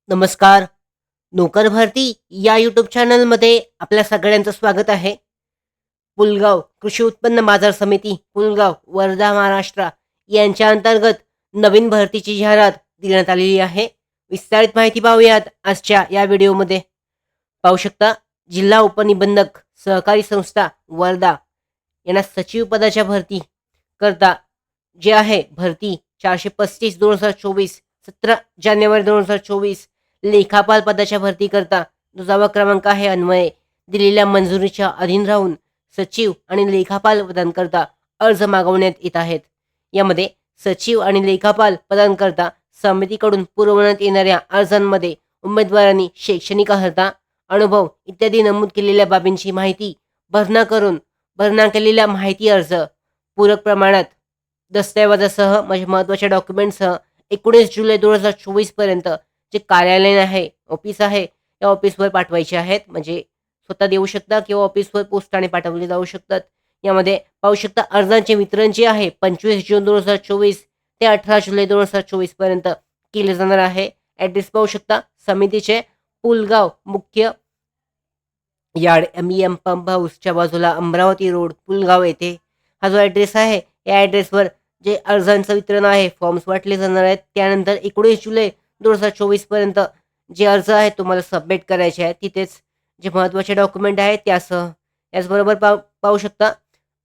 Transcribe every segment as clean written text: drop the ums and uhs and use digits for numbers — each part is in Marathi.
नमस्कार. नोकर भरती या यूट्यूब चॅनलमध्ये आपल्या सगळ्यांचं स्वागत आहे. पुलगाव कृषी उत्पन्न बाजार समिती, पुलगाव, वर्धा, महाराष्ट्र यांच्या अंतर्गत नवीन भरतीची जाहिरात देण्यात आलेली आहे. विस्तारित माहिती पाहूयात आजच्या या व्हिडिओमध्ये. पाहू शकता, जिल्हा उपनिबंधक सहकारी संस्था वर्धा यांना सचिव पदाच्या भरती करता जे आहे भरती 435/2024, 17 जानेवारी 2024. लेखापाल पदाच्या भरती करता जो क्रमांक आहे अन्वये दिलेल्या मंजुरीच्या अधीन राहून सचिव आणि लेखापाल पदांकरता अर्ज मागवण्यात येत आहेत. यामध्ये सचिव आणि लेखापाल पदांकरता समितीकडून पुरवण्यात येणाऱ्या अर्जांमध्ये उमेदवारांनी शैक्षणिक अर्हता, अनुभव इत्यादी नमूद केलेल्या बाबींची माहिती भरणा केलेला माहिती अर्ज पूरक प्रमाणात दस्तऐवजासह म्हणजे महत्त्वाच्या डॉक्युमेंटसह 19 जुलै 2024 पर्यंत जे कार्यालय आहे, ऑफिस आहे, त्या ऑफिसवर पाठवायचे आहेत. म्हणजे स्वतः देऊ शकता किंवा ऑफिसवर पोस्टाने पाठवले जाऊ शकतात. यामध्ये पाहू शकता अर्जांचे वितरण जे आहे 25 जून 2024 ते 18 जुलै 2024 पर्यंत केले जाणार आहे. ॲड्रेस पाहू शकता, समितीचे पुलगाव मुख्य यार्ड MEM पंप हाऊसच्या बाजूला अमरावती रोड पुलगाव येथे हा जो ॲड्रेस आहे, या ॲड्रेसवर जे अर्जांचं वितरण आहे, फॉर्म्स वाटले जाणार आहेत. त्यानंतर 19 जुलै 2024 पर्यंत जे अर्ज आहेत तुम्हाला सबमिट करायचे आहेत. तिथेच जे महत्त्वाचे डॉक्युमेंट आहेत त्यासह याचबरोबर पाहू शकता,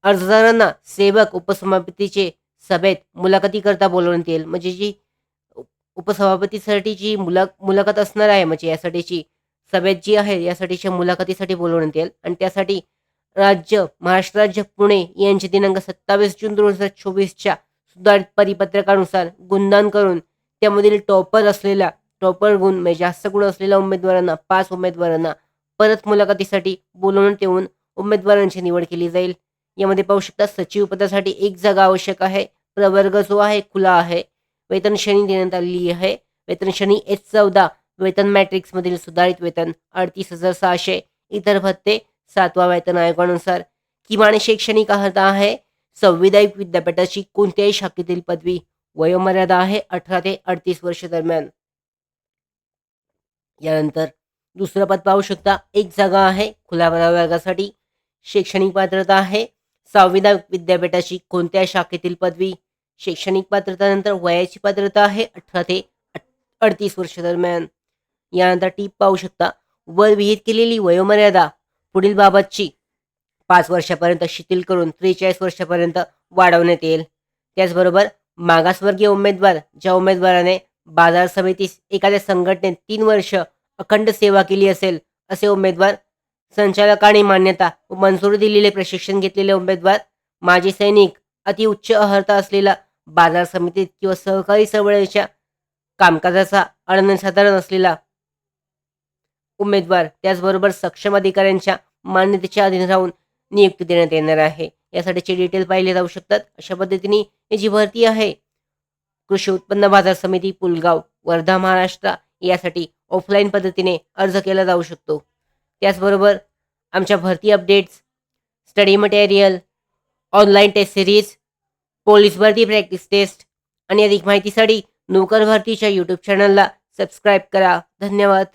अर्जदारांना सेवक उपसभापतीचे सभेत मुलाखतीकरता बोलवण्यात येईल. म्हणजे जी उपसभापतीसाठी जी मुलाखत असणार आहे, म्हणजे यासाठीची सभेत जी आहे यासाठीच्या मुलाखतीसाठी बोलवण्यात येईल. आणि त्यासाठी महाराष्ट्र राज्य पुणे यांचे दिनांक 27 जून 2024च्या सुधारित परिपत्रकानुसार गुणदान करून त्यामधील टॉपर गुण म्हणजे जास्त गुण असलेल्या उमेदवारांना 5 उमेदवारांना परत मुलाखतीसाठी बोलवण्यात येऊन उमेदवारांची निवड केली जाईल. यामध्ये पाहू शकता, सचिव पदासाठी 1 जागा आवश्यक आहे. प्रवर्ग जो आहे खुला आहे. वेतन श्रेणी देण्यात आलेली आहे. वेतन श्रेणी H14. वेतन मॅट्रिक्समधील सुधारित वेतन 38,600. इतर भत्ते 7व्या वेतन आयोगानुसार. किमान शैक्षणिक अर्हता आहे संविधानिक विद्यापीठाची कोणत्याही शाखेतील पदवी. वयोमर्यादा आहे 18 ते 38 वर्ष दरम्यान. यानंतर दुसरं पद पाहू शकता, 1 जागा आहे खुल्या प्रवर्गासाठी. शैक्षणिक पात्रता आहे संविधानिक विद्यापीठाची कोणत्या शाखेतील पदवी. शैक्षणिक पात्रतानंतर वयाची पात्रता आहे 18 ते 38 वर्ष दरम्यान. यानंतर टीप पाहू शकता, वर विहित केलेली वयोमर्यादा पुढील बाबतची 5 वर्षापर्यंत शिथिल करून 43 वर्षापर्यंत वाढवण्यात येईल. त्याचबरोबर मागासवर्गीय उमेदवार ज्या उमेदवाराने बाजार समितीस एखाद्या संघटनेत 3 वर्ष अखंड सेवा केली असेल असे उमेदवार, संचालकांनी मान्यता व मंजुरी दिलेले प्रशिक्षण घेतलेले उमेदवार, माजी सैनिक, अतिउच्च अर्हता असलेला बाजार समितीत किंवा सहकारी चळवळीच्या कामकाजाचा अनन्यसाधारण असलेला उमेदवार, त्याचबरोबर सक्षम अधिकाऱ्यांच्या मान्यतेच्या अधीन राहून नियुक्ती देण्यात येणार आहे. यासाठीचे डिटेल पाहिले जाऊ शकतात. अशा पद्धतीने ही जी भरती आहे कृषी उत्पन्न बाजार समिती पुलगाव, वर्धा, महाराष्ट्र यासाठी ऑफलाईन पद्धतीने अर्ज केला जाऊ शकतो. त्याचबरोबर आमच्या भरती updates, study material, online test series, police भरती प्रॅक्टिस टेस्ट आणि अधिक माहितीसाठी नोकर भरतीच्या यूट्यूब चॅनलला सबस्क्राईब करा. धन्यवाद.